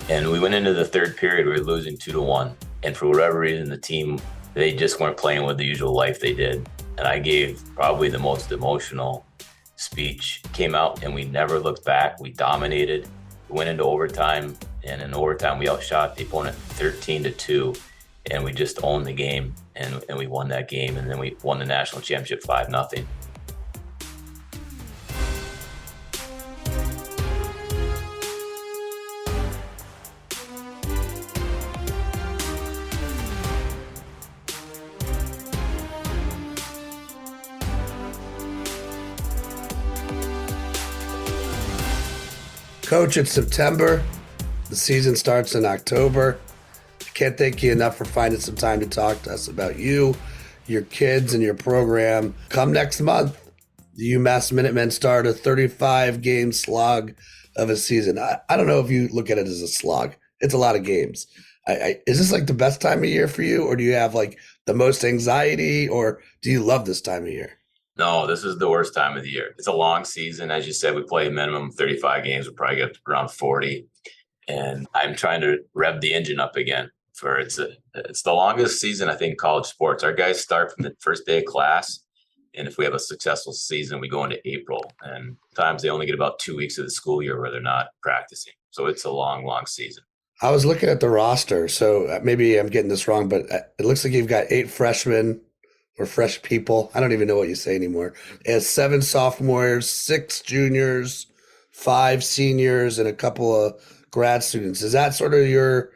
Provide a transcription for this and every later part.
And we went into the third period, we were losing 2-1. And for whatever reason, the team, they just weren't playing with the usual life they did. And I gave probably the most emotional speech. Came out and we never looked back. We dominated. We went into overtime, and in overtime we outshot the opponent 13-2, and we just owned the game, and we won that game, and then we won the national championship 5-0. Coach, it's September. The season starts in October. I can't thank you enough for finding some time to talk to us about you, your kids, and your program. Come next month, the UMass Minutemen start a 35-game slog of a season. I don't know if you look at it as a slog. It's a lot of games. Is this like the best time of year for you, or do you have like the most anxiety, or do you love this time of year? No, this is the worst time of the year. It's a long season. As you said, we play a minimum 35 games. We'll probably get around 40. And I'm trying to rev the engine up again. It's the longest season, I think, in college sports. Our guys start from the first day of class. And if we have a successful season, we go into April. And sometimes they only get about 2 weeks of the school year where they're not practicing. So it's a long, long season. I was looking at the roster, so maybe I'm getting this wrong, but it looks like you've got 8 freshmen or fresh people. I don't even know what you say anymore. It has 7 sophomores, 6 juniors, 5 seniors, and a couple of grad students. Is that sort of your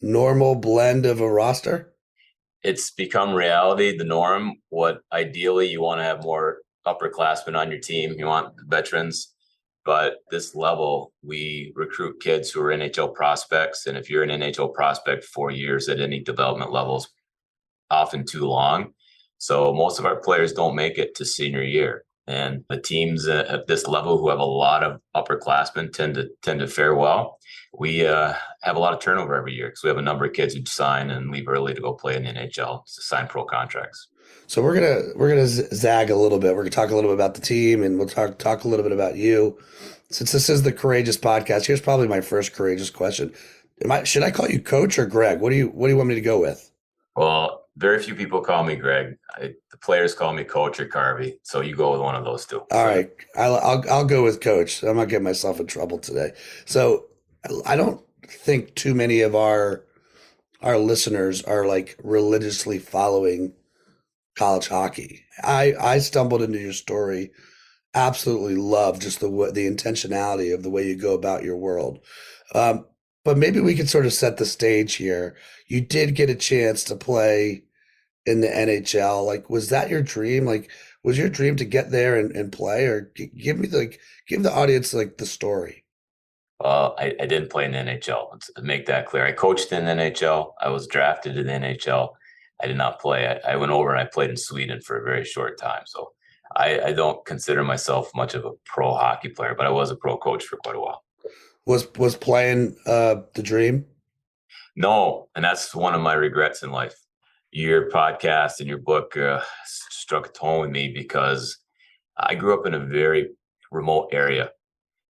normal blend of a roster? It's become reality, the norm. What ideally you want to have more upperclassmen on your team. You want veterans. But this level, we recruit kids who are NHL prospects. And if you're an NHL prospect, 4 years at any development level is often too long. So most of our players don't make it to senior year. And the teams at this level who have a lot of upperclassmen tend to fare well. We have a lot of turnover every year because we have a number of kids who sign and leave early to go play in the NHL, to sign pro contracts. So we're gonna zag a little bit. We're gonna talk a little bit about the team, and we'll talk a little bit about you. Since this is the Courageous podcast, here's probably my first courageous question: should I call you Coach or Greg? What do you want me to go with? Well, very few people call me Greg. The players call me Coach or Carvey. So you go with one of those two. All right, I'll go with Coach. I'm not getting myself in trouble today. So I don't think too many of our listeners are like religiously following college hockey. I stumbled into your story. Absolutely love just the intentionality of the way you go about your world. But maybe we could sort of set the stage here. You did get a chance to play in the NHL. Like, was that your dream? Like, was your dream to get there and play? Or give the audience like the story. I didn't play in the NHL. To make that clear, I coached in the NHL. I was drafted to the NHL. I did not play. I went over and I played in Sweden for a very short time. So I don't consider myself much of a pro hockey player, but I was a pro coach for quite a while. Was playing the dream? No, and that's one of my regrets in life. Your podcast and your book struck a tone with me because I grew up in a very remote area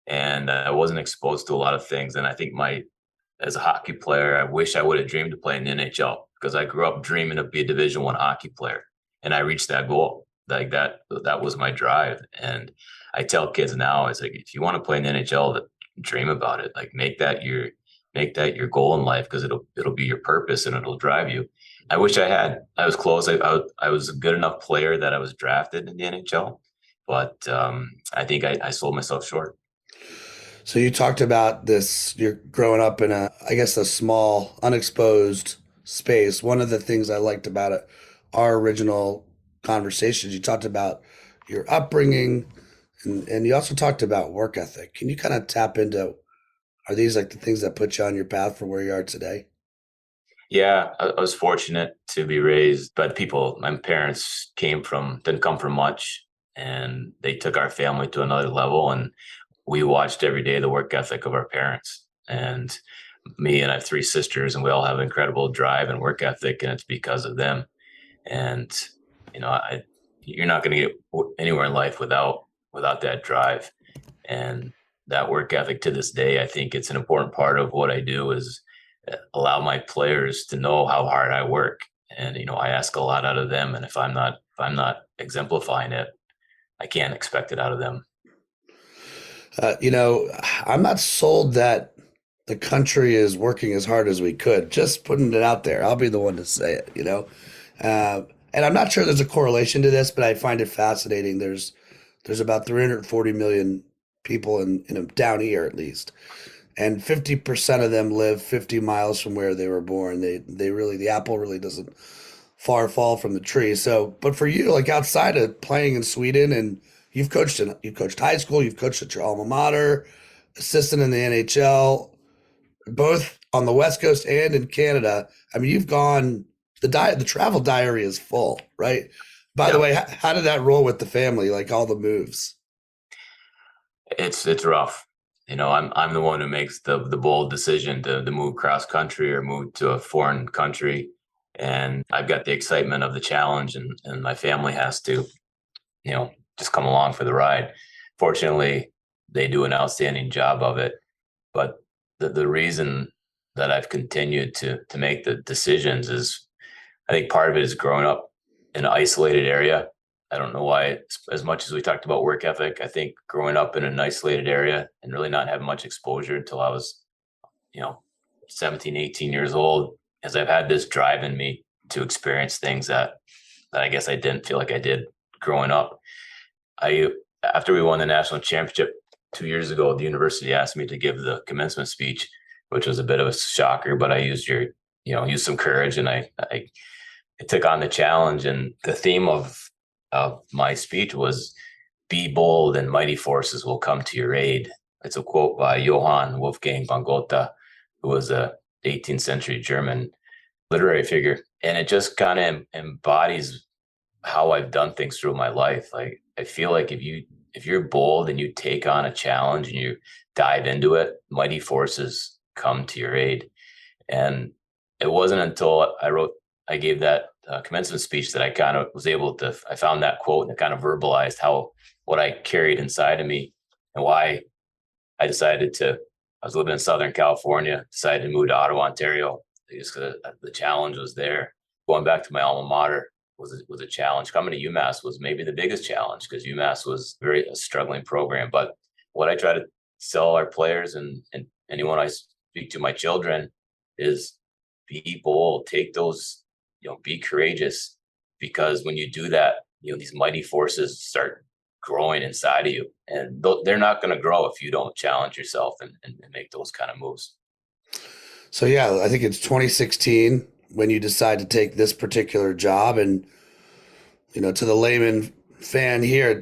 and I wasn't exposed to a lot of things. And I think as a hockey player, I wish I would have dreamed to play in the NHL because I grew up dreaming to be a Division I hockey player, and I reached that goal. Like that was my drive. And I tell kids now, it's like, if you want to play in the NHL, dream about it. Like make that your goal in life because it'll be your purpose and it'll drive you. I wish I was close. I was a good enough player that I was drafted in the NHL, but I think I sold myself short. So you talked about this, you're growing up in a small, unexposed space. One of the things I liked about it, our original conversations, you talked about your upbringing and you also talked about work ethic. Can you kind of tap into, are these like the things that put you on your path for where you are today? Yeah, I was fortunate to be raised by people. My parents didn't come from much, and they took our family to another level. And we watched every day the work ethic of our parents. And me and I have 3 sisters, and we all have incredible drive and work ethic, and it's because of them. And you're not going to get anywhere in life without that drive. And that work ethic to this day. I think it's an important part of what I do is allow my players to know how hard I work. And, I ask a lot out of them. And if I'm not exemplifying it, I can't expect it out of them. I'm not sold that the country is working as hard as we could. Just putting it out there. I'll be the one to say it. And I'm not sure there's a correlation to this, but I find it fascinating. There's about 340 million people in down here at least, and 50% of them live 50 miles from where they were born. The apple really doesn't far fall from the tree. So, but for you, like outside of playing in Sweden, and you've coached high school, you've coached at your alma mater, assistant in the NHL, both on the West Coast and in Canada. I mean, you've gone the travel diary is full, right? By the Yeah, way, how did that roll with the family? Like all the moves? it's rough. I'm the one who makes the bold decision to move cross country or move to a foreign country. And I've got the excitement of the challenge, and my family has to, just come along for the ride. Fortunately, they do an outstanding job of it. But the reason that I've continued to make the decisions is, I think part of it is growing up in an isolated area. I don't know why, as much as we talked about work ethic, I think growing up in an isolated area and really not having much exposure until I was, you know, 17, 18 years old, as I've had this drive in me to experience things that I guess I didn't feel like I did growing up. I After we won the national championship 2 years ago, the university asked me to give the commencement speech, which was a bit of a shocker, but I used some courage, and I took on the challenge. And the theme of my speech was, "Be bold and mighty forces will come to your aid." It's a quote by Johann Wolfgang von Goethe, who was a 18th century German literary figure. And it just kind of embodies how I've done things through my life. Like, I feel like if you're bold and you take on a challenge and you dive into it, mighty forces come to your aid. And it wasn't until I gave that commencement speech that I kind of was able to, I found that quote and it kind of verbalized what I carried inside of me and why I decided I was living in Southern California, decided to move to Ottawa, Ontario. Just 'cause the challenge was there. Going back to my alma mater was a challenge. Coming to UMass was maybe the biggest challenge because UMass was a struggling program. But what I try to sell our players and anyone I speak to, my children, is be bold, take those, be courageous, because when you do that, these mighty forces start growing inside of you, and they're not going to grow if you don't challenge yourself and make those kind of moves. So yeah, I think it's 2016 when you decide to take this particular job, and to the layman fan here,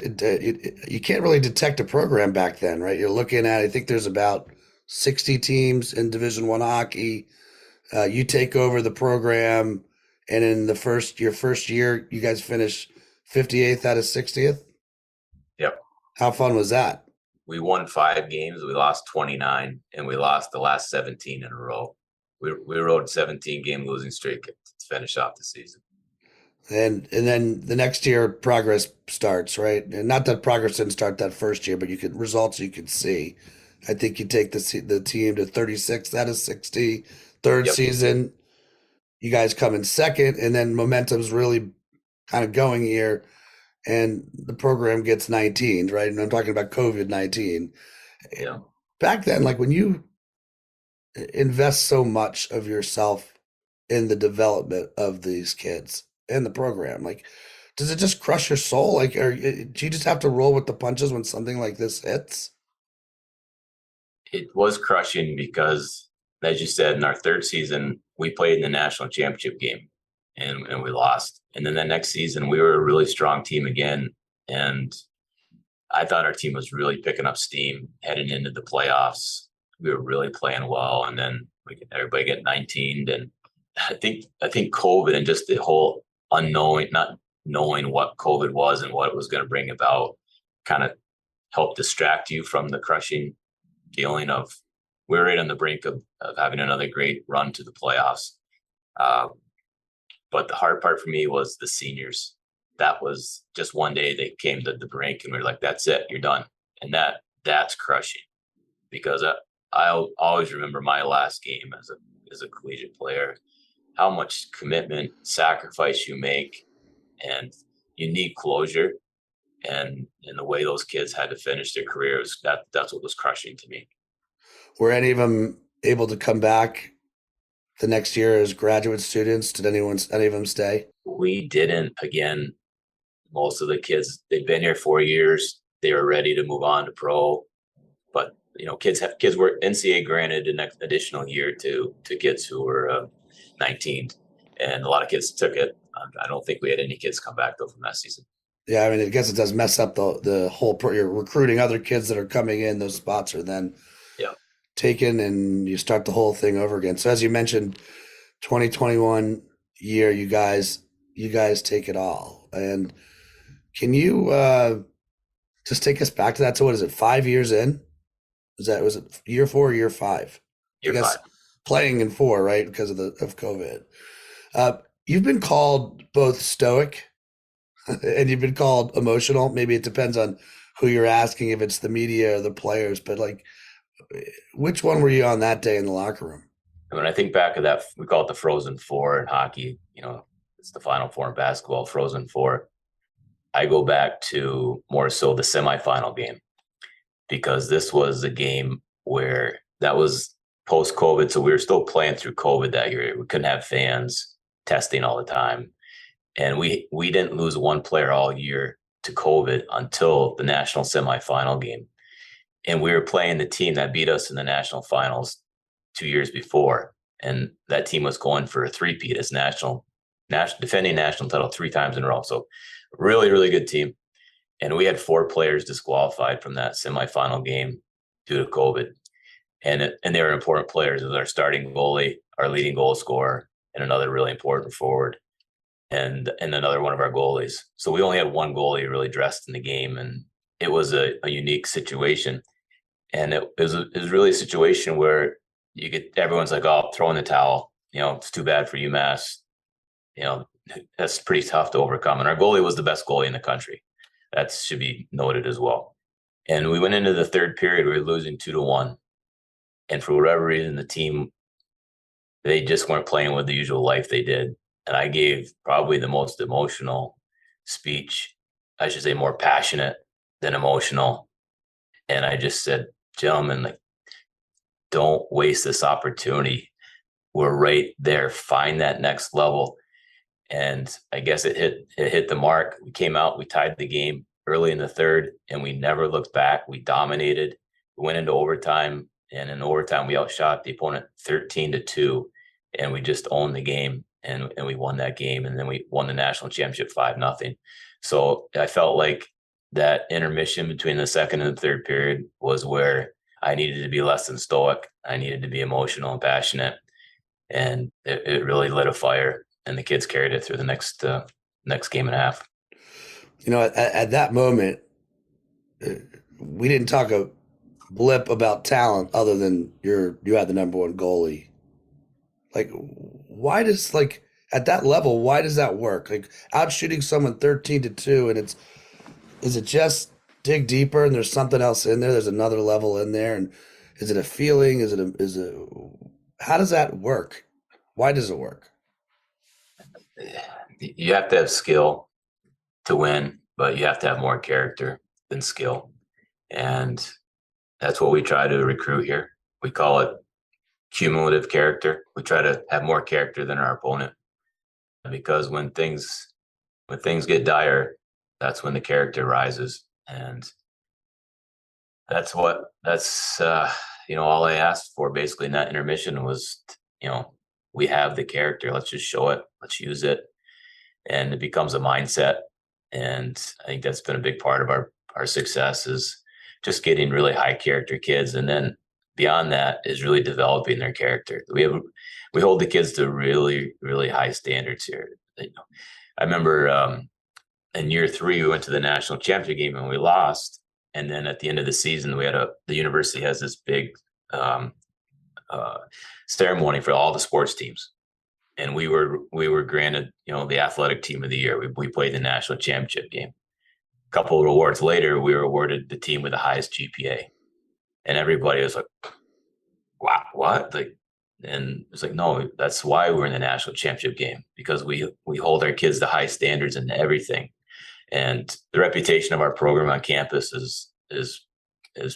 you can't really detect a program back then, right? You're looking at, I think there's about 60 teams in Division One hockey. You take over the program, and in your first year, you guys finish 58th out of 60th. Yep. How fun was that? We won 5 games, we lost 29, and we lost the last 17 in a row. We rode 17-game losing streak to finish off the season. And then the next year, progress starts, right? And not that progress didn't start that first year, but results you could see. I think you take the team to 36 out of 60. Third Yep. season, you guys come in second, and then momentum's really kind of going here, and the program gets 19, right? And I'm talking about COVID-19. Yeah. Back then, like when you invest so much of yourself in the development of these kids and the program, like, does it just crush your soul? Like, do you just have to roll with the punches when something like this hits? It was crushing because, as you said, in our third season, we played in the national championship game and we lost. And then the next season, we were a really strong team again. And I thought our team was really picking up steam heading into the playoffs. We were really playing well. And then everybody get 19'd. And I think COVID and just the whole unknowing, not knowing what COVID was and what it was going to bring about, kind of helped distract you from the crushing feeling of, we're right on the brink of having another great run to the playoffs. But the hard part for me was the seniors. That was just one day they came to the brink and we were like, that's it, you're done. And that's crushing. because I'll always remember my last game as a collegiate player, how much commitment, sacrifice you make, and you need closure. And the way those kids had to finish their careers, that's what was crushing to me. Were any of them able to come back the next year as graduate students? Did any of them stay? We didn't. Again, most of the kids, they've been here 4 years. They were ready to move on to pro, but kids were NCAA granted an additional year to kids who were 19, and a lot of kids took it. I don't think we had any kids come back though from that season. Yeah, I mean, I guess it does mess up the whole. You're recruiting other kids that are coming in; those spots are then taken, and you start the whole thing over again. So, as you mentioned, 2021 year, you guys take it all. And can you just take us back to that? So, what is it? 5 years in? Was it year 4 or year 5? Year 5. Playing in 4, right? Because of COVID. You've been called both stoic and you've been called emotional. Maybe it depends on who you're asking, if it's the media or the players, but like, which one were you on that day in the locker room? When I think back of that, we call it the Frozen Four in hockey. It's the Final Four in basketball, Frozen Four. I go back to more so the semifinal game, because this was a game where that was post-COVID. So we were still playing through COVID that year. We couldn't have fans, testing all the time. And we didn't lose one player all year to COVID until the national semifinal game. And we were playing the team that beat us in the national finals 2 years before. And that team was going for a three-peat as defending national title 3 times in a row. So really, really good team. And we had 4 players disqualified from that semifinal game due to COVID. And they were important players. It was our starting goalie, our leading goal scorer, and another really important forward, and another one of our goalies. So we only had one goalie really dressed in the game, and it was a unique situation. And it was really a situation where everyone's like, oh, throw in the towel. It's too bad for UMass. That's pretty tough to overcome. And our goalie was the best goalie in the country. That should be noted as well. And we went into the third period, we were losing 2-1. And for whatever reason, the team, they just weren't playing with the usual life they did. And I gave probably the most emotional speech, I should say more passionate than emotional. And I just said, gentlemen, like, don't waste this opportunity. We're right there. Find that next level. And I guess it hit the mark. We came out, we tied the game early in the third, and we never looked back. We dominated. We went into overtime, and in overtime, we outshot the opponent 13-2, and we just owned the game, and we won that game, and then we won the national championship 5-0. So I felt like that intermission between the second and the third period was where I needed to be less than stoic. I needed to be emotional and passionate, and it really lit a fire. And the kids carried it through the next game and a half. At that moment, we didn't talk a blip about talent other than you had the number one goalie. Like, why does at that level, why does that work? Like, out shooting someone 13-2, and is it just dig deeper and there's something else in there? There's another level in there, and is it a feeling? How does that work? Why does it work? You have to have skill to win, but you have to have more character than skill. And that's what we try to recruit here. We call it cumulative character. We try to have more character than our opponent, because when things get dire, that's when the character rises. And that's all I asked for basically in that intermission was, we have the character. Let's just show it. Let's use it. And it becomes a mindset. And I think that's been a big part of our success, is just getting really high character kids. And then beyond that is really developing their character. We hold the kids to really, really high standards here. I remember in year 3, we went to the national championship game and we lost. And then at the end of the season, the university has this big ceremony for all the sports teams, and we were granted the athletic team of the year. We played the national championship game. A couple of awards later, we were awarded the team with the highest GPA, And everybody was like, wow, what? Like, and it's like, no, that's why we're in the national championship game, because we hold our kids to high standards and everything. And the reputation of our program on campus is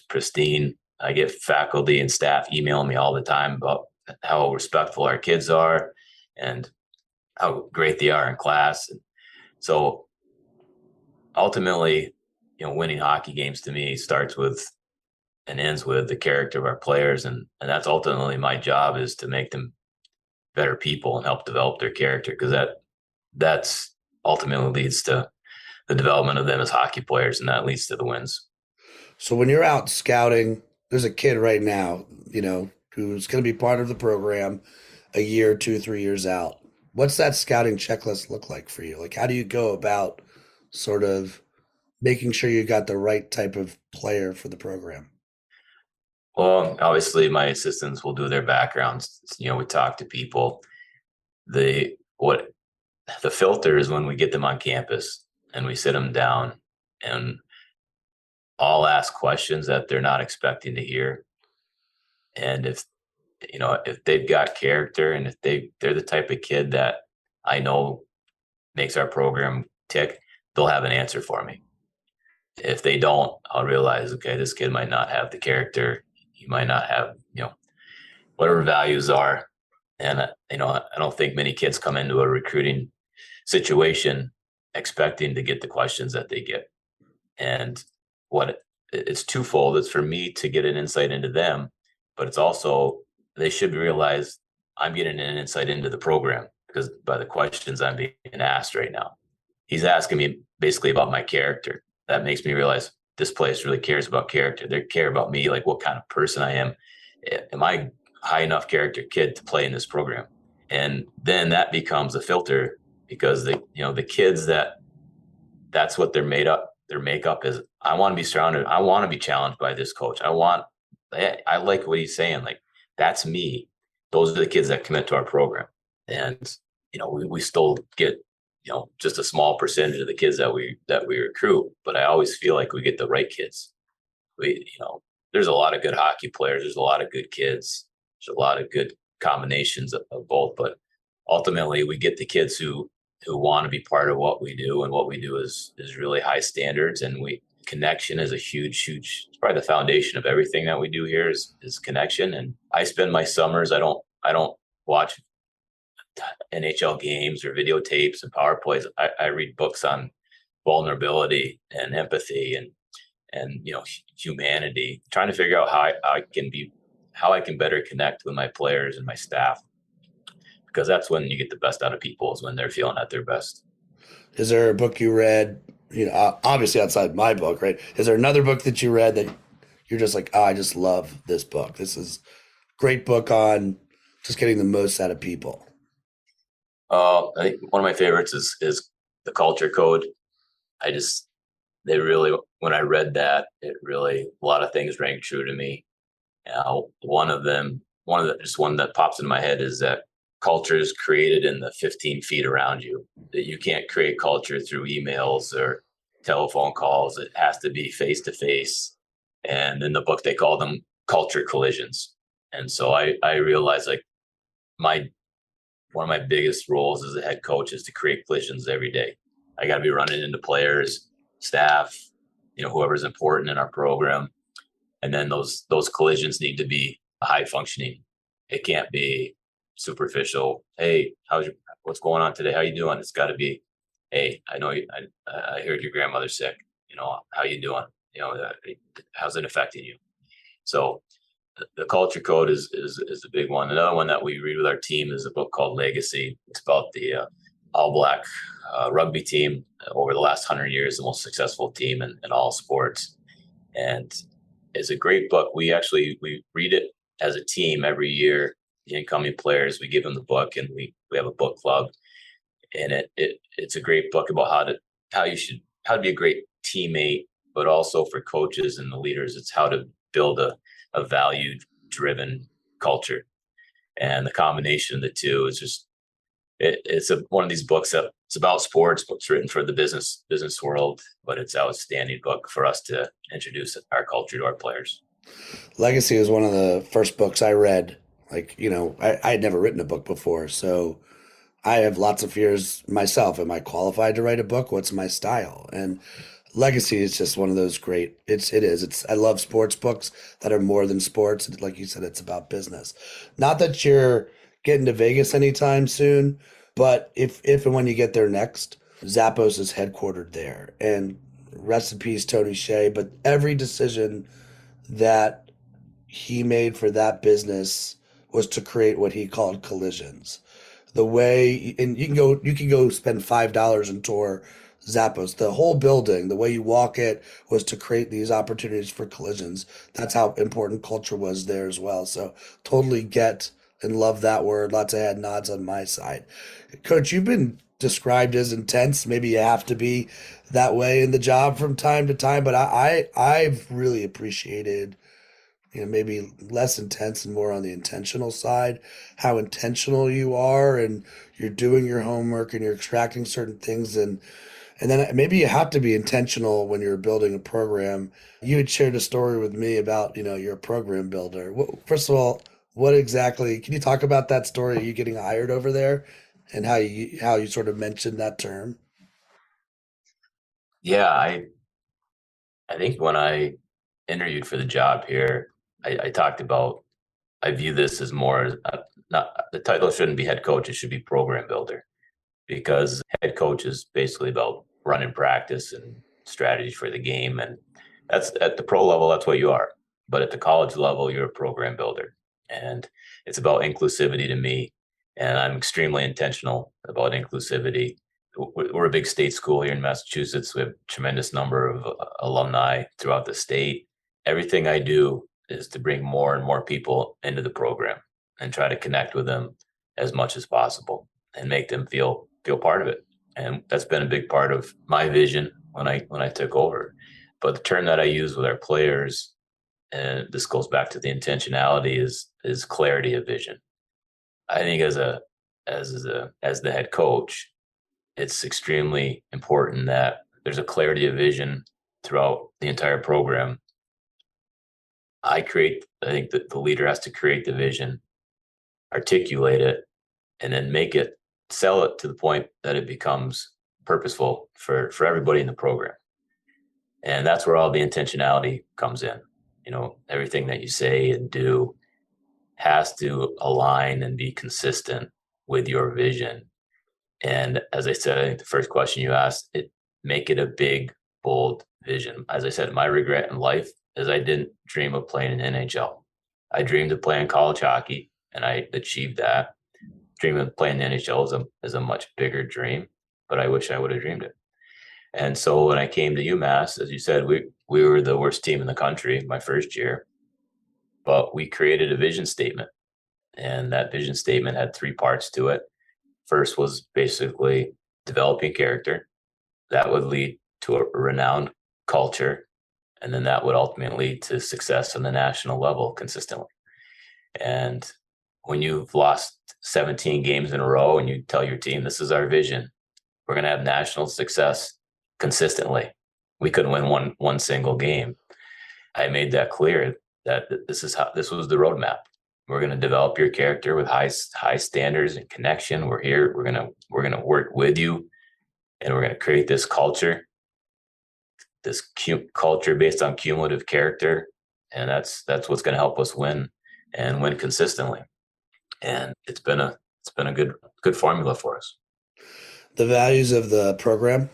pristine. I get faculty and staff emailing me all the time about how respectful our kids are and how great they are in class. And so ultimately, winning hockey games to me starts with and ends with the character of our players. And that's ultimately my job, is to make them better people and help develop their character, because that's ultimately leads to the development of them as hockey players, and that leads to the wins. So when you're out scouting, there's a kid right now, who's going to be part of the program a year, 2, 3 years out. What's that scouting checklist look like for you? Like, how do you go about sort of making sure you got the right type of player for the program? Well, obviously my assistants will do their backgrounds. We talk to people. What the filter is when we get them on campus and we sit them down, and I'll ask questions that they're not expecting to hear. And if they've got character, and if they're the type of kid that I know makes our program tick, they'll have an answer for me. If they don't, I'll realize, okay, this kid might not have the character. He might not have, whatever values are. And, I don't think many kids come into a recruiting situation expecting to get the questions that they get. And it's twofold. It's for me to get an insight into them, but it's also, they should realize I'm getting an insight into the program, because by the questions I'm being asked right now, he's asking me basically about my character. That makes me realize this place really cares about character. They care about me, like what kind of person I am. Am I high enough character kid to play in this program? And then that becomes a filter, because the kids that's what they're made up. Their makeup is, I want to be surrounded. I want to be challenged by this coach. I like what he's saying. Like, that's me. Those are the kids that commit to our program. And, we still get, just a small percentage of the kids that we recruit, but I always feel like we get the right kids. There's a lot of good hockey players. There's a lot of good kids. There's a lot of good combinations of both, but ultimately we get the kids who want to be part of what we do. And what we do is really high standards, and connection is a huge, it's probably the foundation of everything that we do here is connection. And I spend my summers, I don't watch NHL games or videotapes and power plays. I read books on vulnerability and empathy and humanity, trying to figure out how I can better connect with my players and my staff, because that's when you get the best out of people, is when they're feeling at their best. Is there a book you read, obviously outside my book, right? Is there another book that you read that you're just like, oh, I just love this book. This is a great book on just getting the most out of people? I think one of my favorites is The Culture Code. When I read that, a lot of things rang true to me. One that pops into my head is that culture is created in the 15 feet around you, that you can't create culture through emails or telephone calls. It has to be face to face. And in the book, they call them culture collisions. And so I realized, like, one of my biggest roles as a head coach is to create collisions every day. I got to be running into players, staff, whoever's important in our program. And then those collisions need to be high functioning. It can't be superficial. Hey, what's going on today? How you doing? It's got to be, hey, I know I heard your grandmother's sick. How you doing? How's it affecting you? So the culture code is a big one. Another one that we read with our team is a book called Legacy. It's about the All Black rugby team over the last 100 years, the most successful team in all sports. And it's a great book. We read it as a team every year. The incoming players, we give them the book, and we have a book club. And it's a great book about how to be a great teammate, but also for coaches and the leaders, it's how to build a value-driven culture. And the combination of the two is just, it's one of these books that it's about sports, but it's written for the business world, but it's an outstanding book for us to introduce our culture to our players. Legacy was one of the first books I read. Like, I had never written a book before, so I have lots of fears myself. Am I qualified to write a book? What's my style? And Legacy is just one of those great. It's I love sports books that are more than sports. Like you said, it's about business. Not that you're getting to Vegas anytime soon, but if and when you get there next, Zappos is headquartered there. And rest in peace, Tony Hsieh. But every decision that he made for that business was to create what he called collisions. The way, and you can go spend $5 and tour Zappos. The whole building, the way you walk it, was to create these opportunities for collisions. That's how important culture was there as well. So totally get and love that word. Lots of head nods on my side. Coach, you've been described as intense. Maybe you have to be that way in the job from time to time, but I've really appreciated, maybe less intense and more on the intentional side, how intentional you are, and you're doing your homework and you're extracting certain things, and then maybe you have to be intentional when you're building a program. You had shared a story with me about, you're a program builder. First of all, what exactly, can you talk about that story, you getting hired over there, and how you sort of mentioned that term? Yeah, I think when I interviewed for the job here, I talked about I view this as more as not the title shouldn't be head coach, it should be program builder because head coach is basically about running practice and strategy for the game. And that's at the pro level, that's what you are. But at the college level, you're a program builder. And it's about inclusivity to me. And I'm extremely intentional about inclusivity. We're a big state school here in Massachusetts. We have a tremendous number of alumni throughout the state. Everything I do is to bring more and more people into the program and try to connect with them as much as possible and make them feel part of it. And that's been a big part of my vision when I took over. But the term that I use with our players, and this goes back to the intentionality, is clarity of vision. I think as the head coach, it's extremely important that there's a clarity of vision throughout the entire program. I think that the leader has to create the vision, articulate it, and then sell it to the point that it becomes purposeful for everybody in the program. And that's where all the intentionality comes in. Everything that you say and do has to align and be consistent with your vision. And as I said, I think the first question you asked, make it a big, bold vision. As I said, my regret in life is I didn't dream of playing in NHL. I dreamed of playing college hockey, and I achieved that. Dreaming of playing the NHL is a much bigger dream, but I wish I would have dreamed it. And so when I came to UMass, as you said, we were the worst team in the country my first year, but we created a vision statement, and that vision statement had three parts to it. First was basically developing character that would lead to a renowned culture, and then that would ultimately lead to success on the national level consistently. And when you've lost 17 games in a row and you tell your team, this is our vision, we're going to have national success consistently. We couldn't win one single game. I made that clear that this was the roadmap. We're going to develop your character with high standards and connection. We're here. We're going to work with you, and we're going to create this culture, culture based on cumulative character, and that's what's going to help us win and win consistently. And it's been a good formula for us. The values of the program,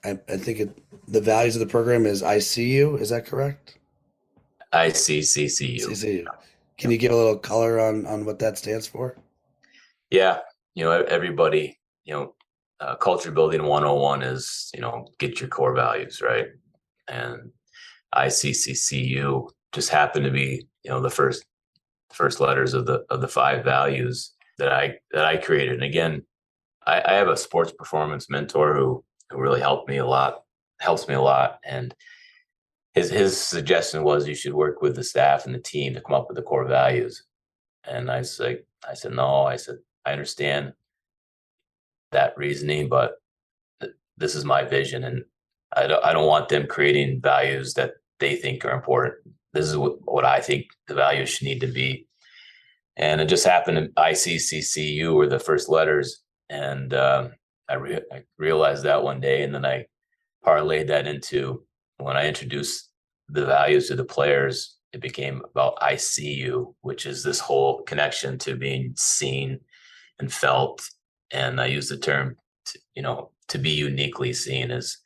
I think the values of the program is I see you. Is that correct? ICCCU. CCU. Can you give a little color on what that stands for? Yeah, everybody, culture building 101 is, get your core values right. And ICCCU just happened to be, the first letters of the five values that I created. And again, I have a sports performance mentor who really helps me a lot. And his suggestion was you should work with the staff and the team to come up with the core values. And I said, no, I understand that reasoning, but this is my vision. And I don't want them creating values that they think are important. this is what I think the values should need to be. And it just happened in ICCCU were the first letters. And I realized that one day. And then I parlayed that into when I introduced the values to the players, it became about I see you, which is this whole connection to being seen and felt. And I use the term, to be uniquely seen is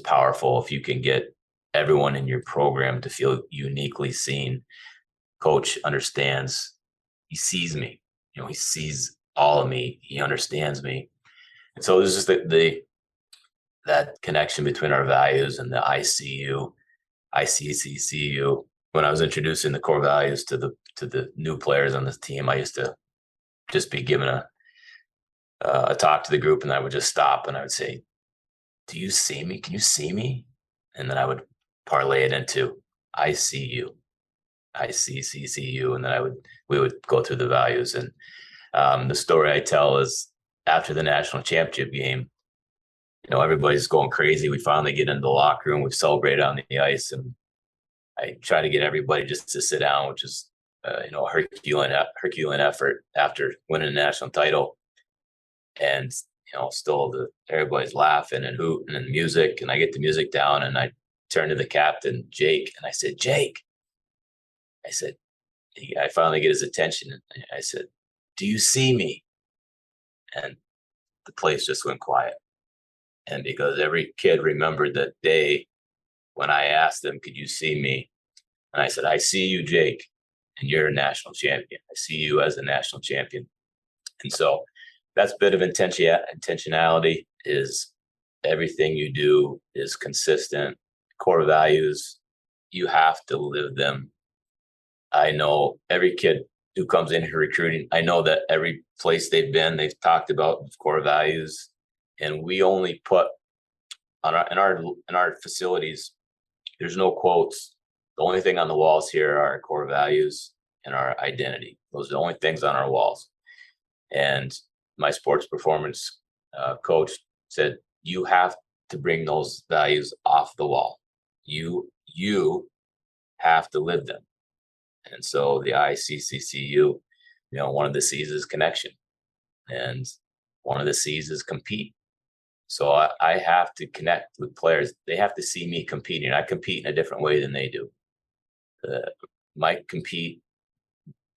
powerful. If you can get everyone in your program to feel uniquely seen, coach understands, he sees me, he sees all of me, he understands me. And so there's just that connection between our values and the ICU, ICCCU. When I was introducing the core values to the new players on this team, I used to just be given a talk to the group, and I would just stop and I would say, do you see me? Can you see me? And then I would parlay it into I see you, ICCCU, and then we would go through the values. And the story I tell is after the national championship game, everybody's going crazy. We finally get into the locker room. We celebrate on the ice, and I try to get everybody just to sit down, which is a Herculean effort after winning a national title. And still everybody's laughing and hooting and music, and I get the music down, and I turn to the captain, Jake, and I said, Jake, I finally get his attention, and I said, do you see me? And the place just went quiet. And because every kid remembered that day when I asked them, could you see me? And I said, I see you, Jake, and you're a national champion. I see you as a national champion. And so that's a bit of intentionality, is everything you do is consistent. Core values, you have to live them. I know every kid who comes in here recruiting, I know that every place they've been, they've talked about core values. And we only put in our facilities, there's no quotes. The only thing on the walls here are our core values and our identity. Those are the only things on our walls. And my sports performance coach said, you have to bring those values off the wall. You have to live them. And so the ICCCU, one of the C's is connection, and one of the C's is compete. So I have to connect with players. They have to see me competing. I compete in a different way than they do. My compete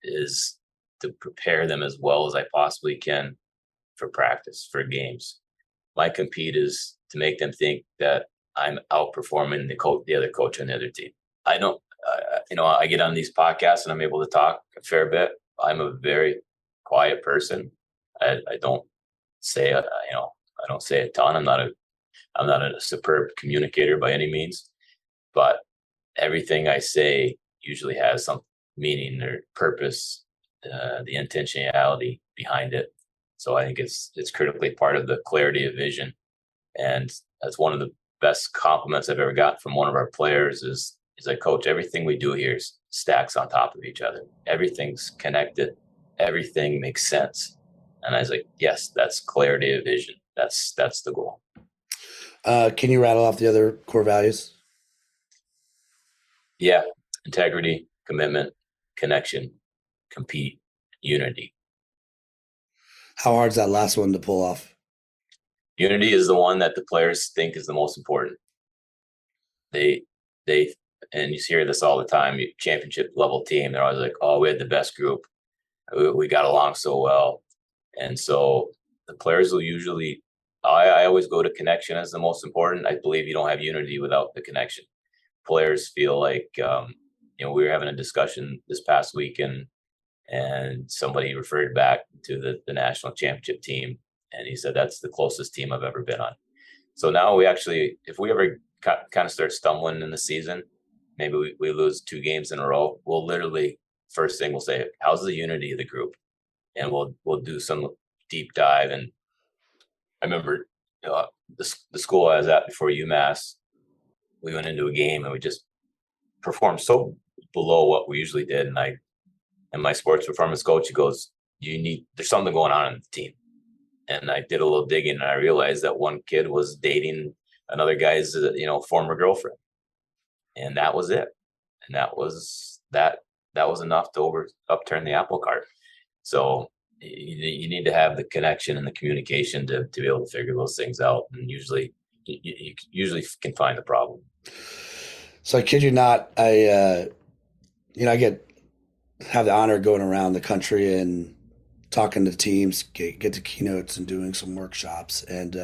is to prepare them as well as I possibly can for practice, for games. My compete is to make them think that I'm outperforming the other coach on the other team. I don't, I get on these podcasts and I'm able to talk a fair bit. I'm a very quiet person. I don't say, I don't say a ton. I'm not a superb communicator by any means, but everything I say usually has some meaning or purpose, the intentionality behind it. So I think it's critically part of the clarity of vision. And that's one of the best compliments I've ever got from one of our players is like, coach, everything we do here stacks on top of each other. Everything's connected. Everything makes sense. And I was like, yes, that's clarity of vision. That's the goal. Can you rattle off the other core values? Yeah. Integrity, commitment, connection, compete, unity. How hard is that last one to pull off? Unity is the one that the players think is the most important. They, and you hear this all the time, championship level team, they're always like, oh, we had the best group. We got along so well. And so the players will usually, I always go to connection as the most important. I believe you don't have unity without the connection. Players feel like, we were having a discussion this past week and somebody referred back to the national championship team. And he said, that's the closest team I've ever been on. So now we actually, if we ever kind of start stumbling in the season, maybe we lose 2 games in a row, we'll literally, first thing we'll say, how's the unity of the group? And we'll do some deep dive. And I remember the school I was at before UMass, we went into a game and we just performed so below what we usually did. And my sports performance coach, he goes, there's something going on in the team. And I did a little digging and I realized that one kid was dating another guy's, former girlfriend. And that was it. and that was enough to upturn the apple cart. So you need to have the connection and the communication to be able to figure those things out, and you usually can find the problem. So I kid you not, I have the honor of going around the country and talking to teams, get to keynotes and doing some workshops. And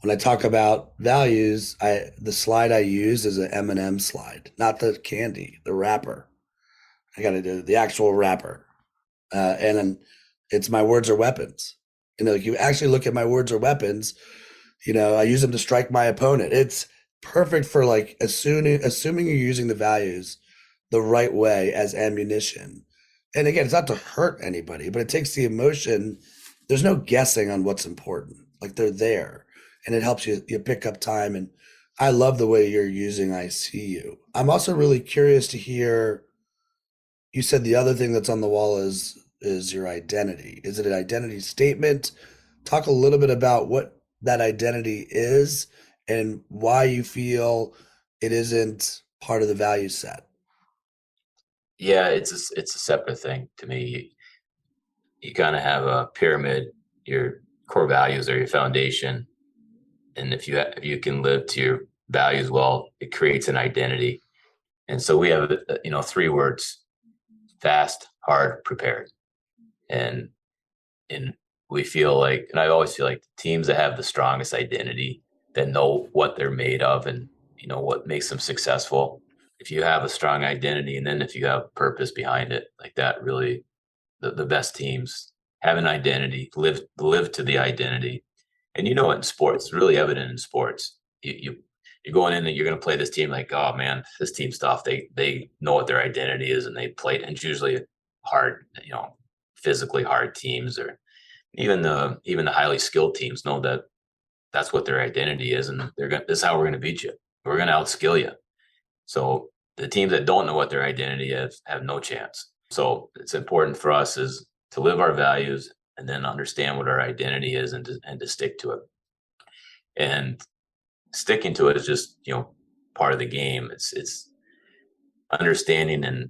when I talk about values, the slide I use is an M&M slide, not the candy, the wrapper. I got to do the actual wrapper, and then it's my words are weapons. Like you actually look at my words are weapons. I use them to strike my opponent. It's perfect for like assuming you're using the values the right way as ammunition. And again, it's not to hurt anybody, but it takes the emotion. There's no guessing on what's important. Like they're there, and it helps you pick up time. And I love the way you're using I see you. I'm also really curious to hear, you said the other thing that's on the wall is your identity. Is it an identity statement? Talk a little bit about what that identity is and why you feel it isn't part of the value set. Yeah, it's a separate thing to me. You kind of have a pyramid. Your core values are your foundation, and if you can live to your values well, it creates an identity. And so we have 3 words: fast, hard, prepared. And and we feel like, and I always feel like the teams that have the strongest identity, that know what they're made of, and what makes them successful. If you have a strong identity, and then if you have purpose behind it, like that, really, the best teams have an identity, live to the identity. And in sports, it's really evident in sports. You're going in and you're going to play this team, like, oh man, this team stuff. They know what their identity is, and they play it. And it's usually hard, physically hard teams, or even the highly skilled teams know that that's what their identity is, and this is how we're going to beat you. We're going to outskill you. So the teams that don't know what their identity is have no chance. So it's important for us is to live our values, and then understand what our identity is, and to stick to it. And sticking to it is just part of the game. It's understanding and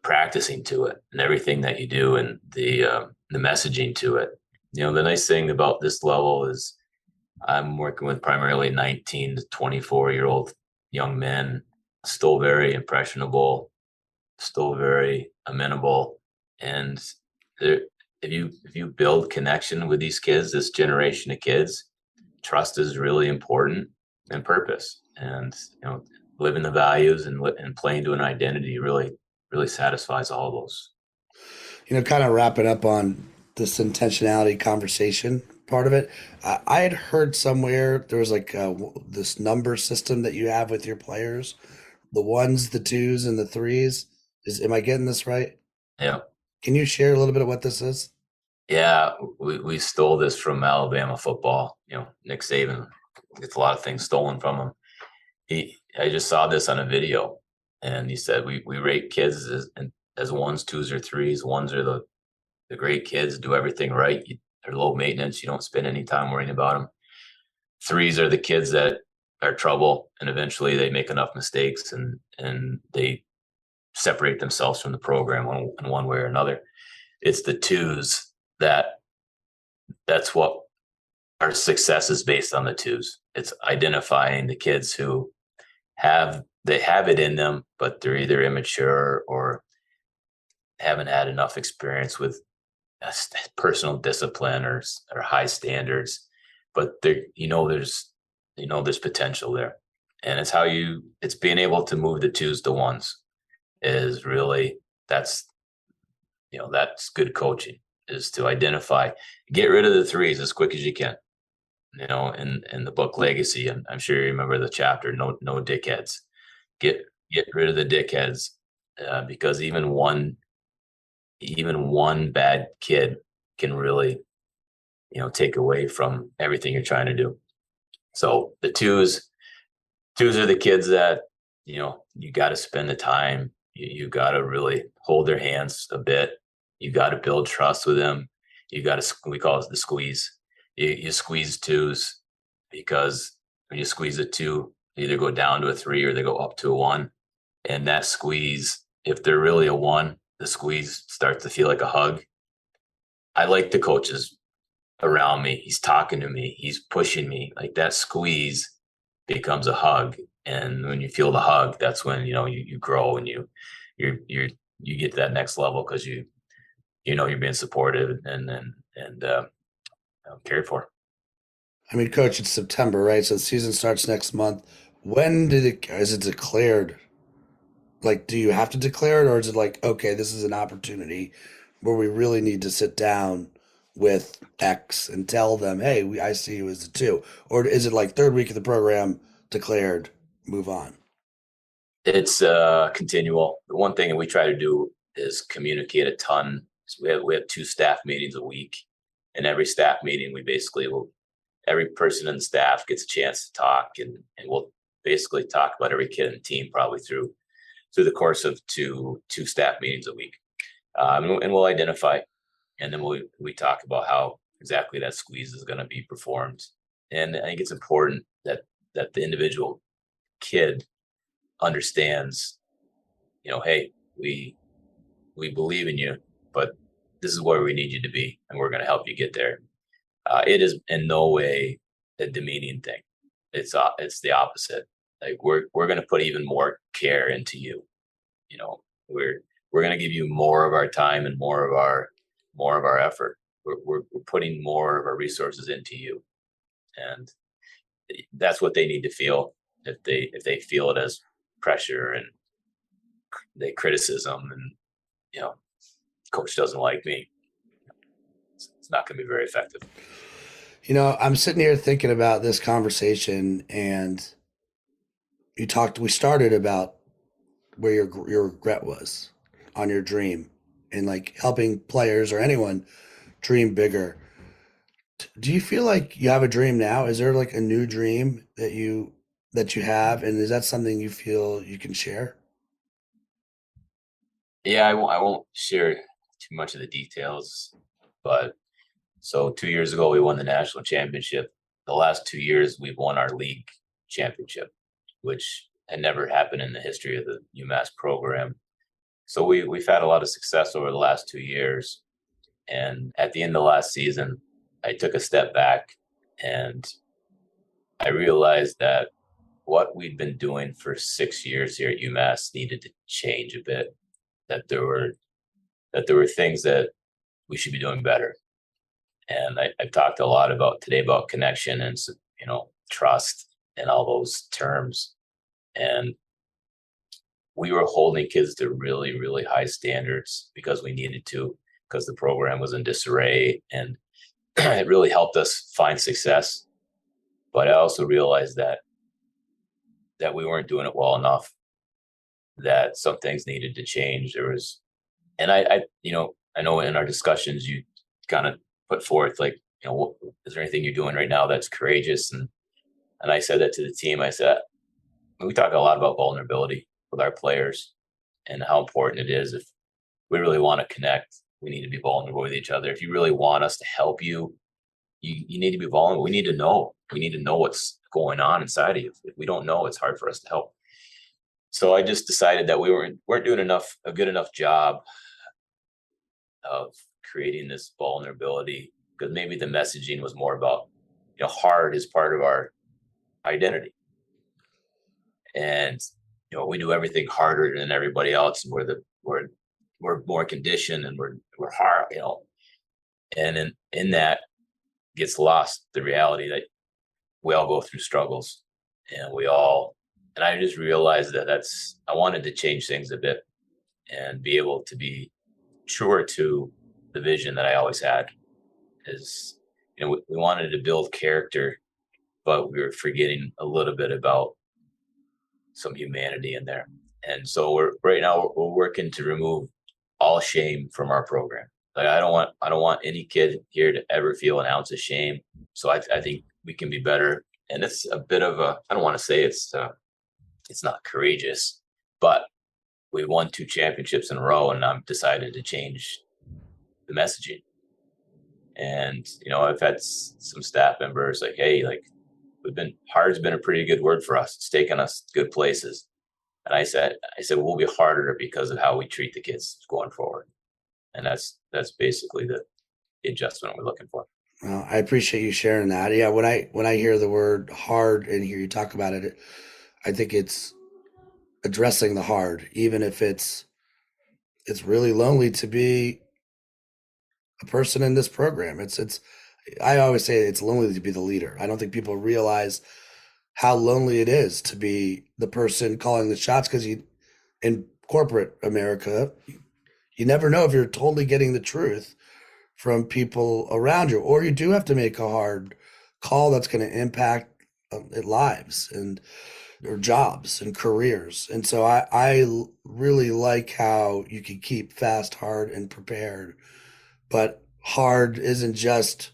practicing to it, and everything that you do, and the messaging to it. The nice thing about this level is I'm working with primarily 19 to 24-year-old young men, still very impressionable, still very amenable. And if you build connection with these kids, this generation of kids, trust is really important, and purpose, and living the values and playing to an identity really satisfies all of those. Kind of wrapping up on this intentionality conversation part of it. I had heard somewhere there was like this number system that you have with your players, the ones, the twos, and the threes. Am I getting this right? Yeah. Can you share a little bit of what this is? Yeah, we stole this from Alabama football. Nick Saban gets a lot of things stolen from him. I just saw this on a video, and he said we rate kids as ones, twos, or threes. Ones are the great kids, do everything right. They're low maintenance. You don't spend any time worrying about them. Threes are the kids that are trouble, and eventually they make enough mistakes, and they separate themselves from the program in one way or another. It's the twos that's what our success is based on, the twos. It's identifying the kids who have it in them, but they're either immature or haven't had enough experience with personal discipline or high standards. But there's potential there, and it's being able to move the twos to ones is really that's good coaching, is to identify, get rid of the threes as quick as you can. In the book Legacy, I'm sure you remember the chapter, no dickheads. Get rid of the dickheads, because even one bad kid can really take away from everything you're trying to do. So the twos are the kids that you got to spend the time. You got to really hold their hands a bit. You got to build trust with them. You got to, we call it the squeeze. You squeeze twos, because when you squeeze a two, they either go down to a three or they go up to a one. And that squeeze, if they're really a one, the squeeze starts to feel like a hug. I like the coaches around me. He's talking to me. He's pushing me. Like that squeeze becomes a hug. And when you feel the hug, that's when, you grow and you get to that next level because you're being supported and cared for. I mean, coach, it's September, right? So the season starts next month. When is it declared? Like, do you have to declare it, or is it like, okay, this is an opportunity where we really need to sit down with X and tell them, hey, I see you as a two, or is it like third week of the program declared, move on? It's continual. The one thing that we try to do is communicate a ton. So we have two staff meetings a week, and every staff meeting we basically will every person in the staff gets a chance to talk, and we'll basically talk about every kid in the team probably through the course of two staff meetings a week, and we'll identify, and then we talk about how exactly that squeeze is going to be performed. And I think it's important that the individual kid understands, hey, we believe in you, but this is where we need you to be, and we're going to help you get there. It is in no way a demeaning thing. It's the opposite. Like we're going to put even more care into you. We're going to give you more of our time and more of our effort. We're putting more of our resources into you, and that's what they need to feel. If they feel it as pressure and they criticism and coach doesn't like me, it's not going to be very effective. I'm sitting here thinking about this conversation, and we started about where your regret was on your dream and like helping players or anyone dream bigger. Do you feel like you have a dream now? Is there like a new dream that you have, and is that something you feel you can share? Yeah, I won't share too much of the details, but so 2 years ago we won the national championship. The last 2 years we've won our league championship, which had never happened in the history of the UMass program. So we've had a lot of success over the last 2 years. And at the end of last season, I took a step back and I realized that what we'd been doing for 6 years here at UMass needed to change a bit. That there were things that we should be doing better. And I've talked a lot about today about connection and trust and all those terms. And we were holding kids to really, really high standards because we needed to, because the program was in disarray, and it really helped us find success. But I also realized that we weren't doing it well enough, that some things needed to change. There was, and I know in our discussions you kind of put forth like, is there anything you're doing right now that's courageous? And I said that to the team. I said, we talk a lot about vulnerability with our players and how important it is. If we really want to connect, we need to be vulnerable with each other. If you really want us to help you, you need to be vulnerable. We need to know. We need to know what's going on inside of you. If we don't know, it's hard for us to help. So I just decided that we weren't doing a good enough job of creating this vulnerability, because maybe the messaging was more about, hard is part of our identity. And we do everything harder than everybody else, and we're more conditioned and we're hard, and in that gets lost the reality that we all go through struggles, and I just realized that I wanted to change things a bit and be able to be truer to the vision that I always had. Is we wanted to build character, but we were forgetting a little bit about some humanity in there. And so right now we're working to remove all shame from our program. Like I don't want any kid here to ever feel an ounce of shame. So I think we can be better. And it's a bit of I don't want to say it's not courageous, but we won 2 championships in a row, and I've decided to change the messaging. And I've had some staff members like, hey, like hard's been a pretty good word for us. It's taken us good places. And I said, we'll be harder because of how we treat the kids going forward. And that's basically the adjustment we're looking for. Well, I appreciate you sharing that. Yeah, when I hear the word hard and hear you talk about it, I think it's addressing the hard, even if it's really lonely to be a person in this program. It's I always say it's lonely to be the leader. I don't think people realize how lonely it is to be the person calling the shots, because you in corporate America, you never know if you're totally getting the truth from people around you, or you do have to make a hard call that's going to impact lives and or jobs and careers. And so I really like how you can keep fast, hard, and prepared. But hard isn't just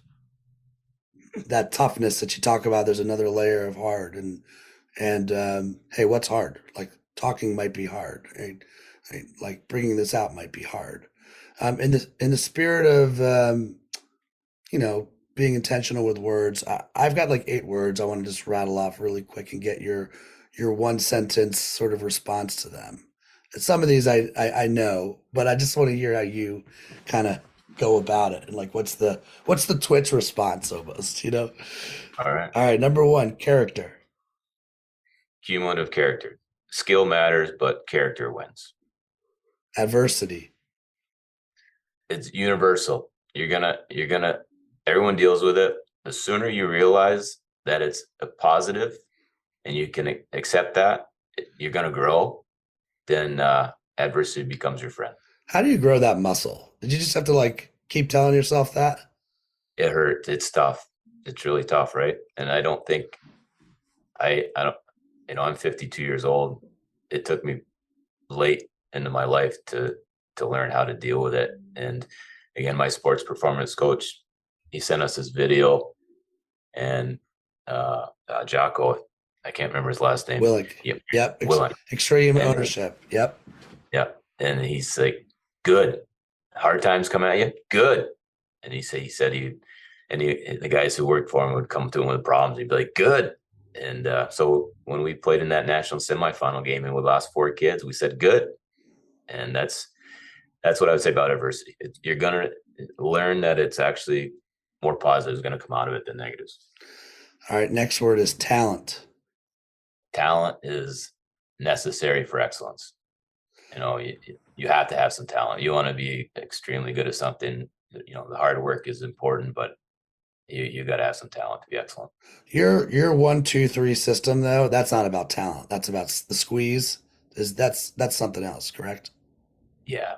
that toughness that you talk about. There's another layer of hard, and hey, what's hard? Like talking might be hard. Right? Like bringing this out might be hard. In the spirit of being intentional with words, I've got like 8 words I want to just rattle off really quick and get your one sentence sort of response to them. Some of these I know, but I just want to hear how you kind of go about it, and like what's the Twitch response almost, you know? All right. All right, number 1, character. Cumulative character. Skill matters, but character wins. Adversity. It's universal. Everyone deals with it. The sooner you realize that it's a positive and you can accept that, you're going to grow, then adversity becomes your friend. How do you grow that muscle? Did you just have to like keep telling yourself that? It hurts. It's tough. It's really tough, right? And I don't think I don't, I'm 52 years old. It took me late into my life to learn how to deal with it. And again, my sports performance coach, he sent us this video, and Jocko, I can't remember his last name. Willick. Yep. Willick. Extreme ownership. Yep. Yep. And he's like, good. Hard times coming at you? Good. And the guys who worked for him would come to him with problems. He'd be like, good. And so when we played in that national semifinal game and we lost 4 kids, we said, good. And that's what I would say about adversity. You're going to learn that it's actually more positives going to come out of it than negatives. All right. Next word is talent. Talent is necessary for excellence. You have to have some talent. You want to be extremely good at something. The hard work is important, but you got to have some talent to be excellent. Your 1, 2, 3 system though, that's not about talent. That's about the squeeze. That's something else, correct? Yeah.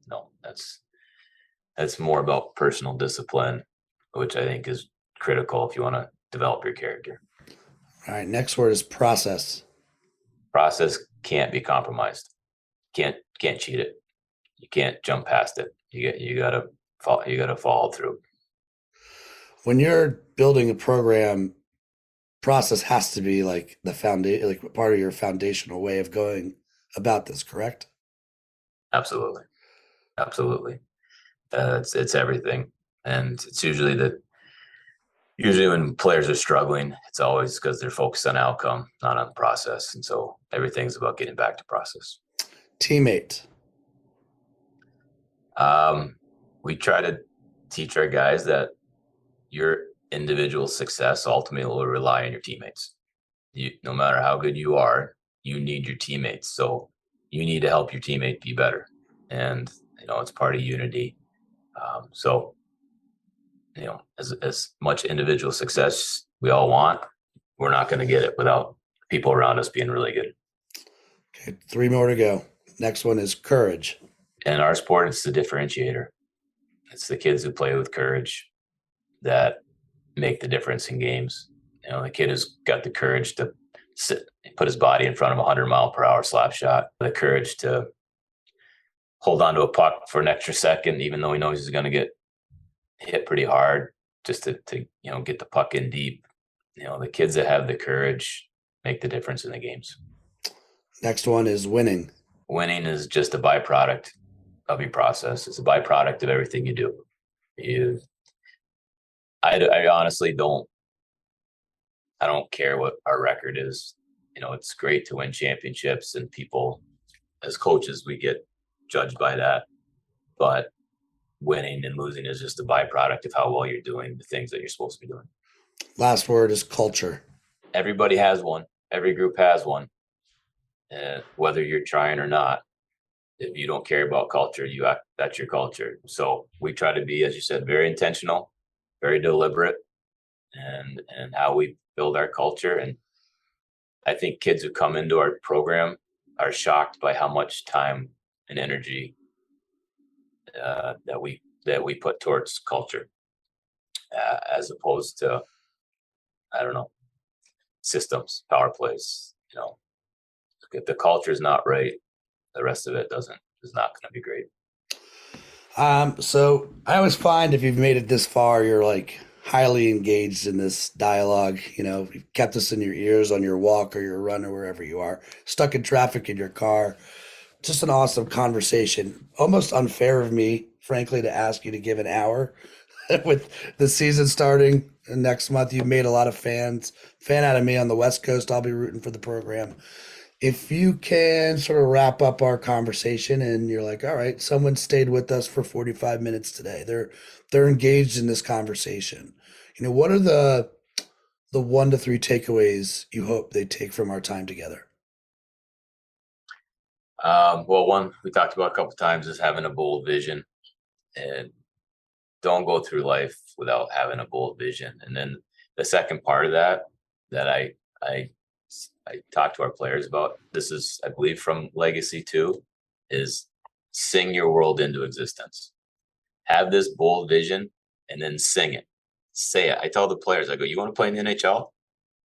No, that's more about personal discipline, which I think is critical if you want to develop your character. All right. Next word is process. Process can't be compromised. Can't cheat it. You can't jump past it. You gotta follow through. When you're building a program, process has to be like the foundation, like part of your foundational way of going about this, correct? Absolutely. It's everything, and it's usually when players are struggling, it's always because they're focused on outcome, not on the process, and so everything's about getting back to process. Teammate. We try to teach our guys that your individual success ultimately will rely on your teammates. No matter how good you are, you need your teammates. So you need to help your teammate be better. And, it's part of unity. So, as much individual success we all want, we're not going to get it without people around us being really good. Okay, 3 more to go. Next one is courage. In our sport, it's the differentiator. It's the kids who play with courage that make the difference in games. The kid who's got the courage to put his body in front of a 100-mile-per-hour slap shot, the courage to hold on to a puck for an extra second, even though he knows he's going to get hit pretty hard, just to get the puck in deep. The kids that have the courage make the difference in the games. Next one is winning. Winning is just a byproduct of your process. It's a byproduct of everything you do. I honestly don't care what our record is. it's great to win championships, and people, as coaches, we get judged by that. But winning and losing is just a byproduct of how well you're doing the things that you're supposed to be doing. Last word is culture. Everybody has one. Every group has one. And whether you're trying or not, if you don't care about culture, that's your culture. So we try to be, as you said, very intentional, very deliberate, and how we build our culture. And I think kids who come into our program are shocked by how much time and energy that we put towards culture, as opposed to, I don't know, systems, power plays. If the culture is not right, the rest of it is not going to be great. So I always find if you've made it this far, you're like highly engaged in this dialogue. You've kept us in your ears on your walk or your run or wherever you are, stuck in traffic in your car. Just an awesome conversation. Almost unfair of me, frankly, to ask you to give an hour with the season starting next month. You've made a lot of fan out of me on the West Coast. I'll be rooting for the program. If you can sort of wrap up our conversation and you're like, all right, someone stayed with us for 45 minutes today. They're engaged in this conversation. What are the 1 to 3 takeaways you hope they take from our time together? Well, one we talked about a couple of times is having a bold vision, and don't go through life without having a bold vision. And then the second part of that I talk to our players about, this is, I believe, from Legacy 2, is sing your world into existence. Have this bold vision and then sing it. Say it. I tell the players, I go, you want to play in the NHL?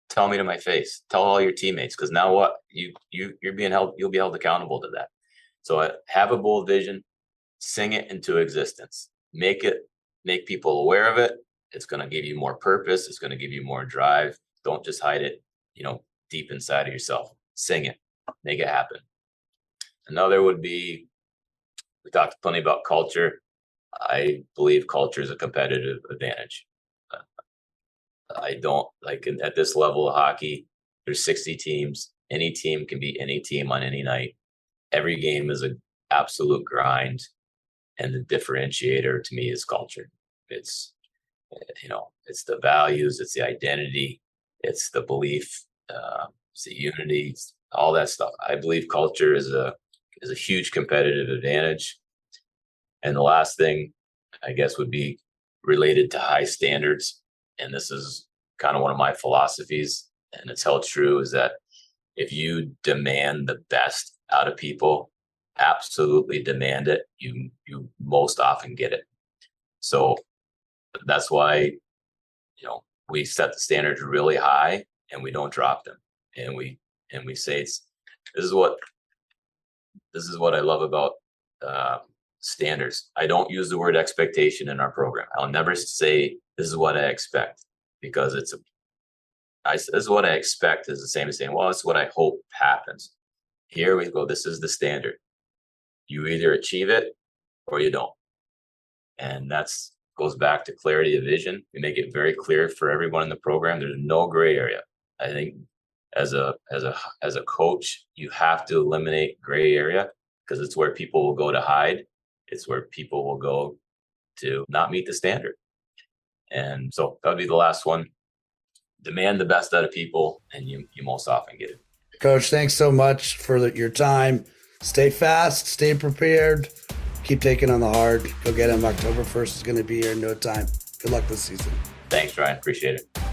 Tell me to my face. Tell all your teammates, because now what? You're being held. You'll be held accountable to that. So have a bold vision, sing it into existence. Make people aware of it. It's going to give you more purpose. It's going to give you more drive. Don't just hide it, deep inside of yourself. Sing it. Make it happen. Another would be, we talked plenty about culture. I believe culture is a competitive advantage. I don't at this level of hockey, there's 60 teams. Any team can beat any team on any night. Every game is an absolute grind. And the differentiator to me is culture. It's, it's the values, it's the identity, it's the belief, it's the unity, it's all that stuff. I believe culture is a huge competitive advantage. And the last thing, I guess, would be related to high standards. And this is kind of one of my philosophies, and it's held true, is that if you demand the best out of people, absolutely demand it, you most often get it. So that's why, we set the standards really high and we don't drop them. And we say this is what I love about standards. I don't use the word expectation in our program. I'll never say this is what I expect, because this is what I expect is the same as saying, well, it's what I hope happens. Here we go. This is the standard. You either achieve it or you don't. And that's goes back to clarity of vision. We make it very clear for everyone in the program. There's no gray area. I think as a coach, you have to eliminate gray area, because it's where people will go to hide. It's where people will go to not meet the standard. And so that would be the last one. Demand the best out of people, and you most often get it. Coach, thanks so much for your time. Stay fast, stay prepared, keep taking on the hard. Go get him. October 1st is going to be here in no time. Good luck this season. Thanks, Ryan. Appreciate it.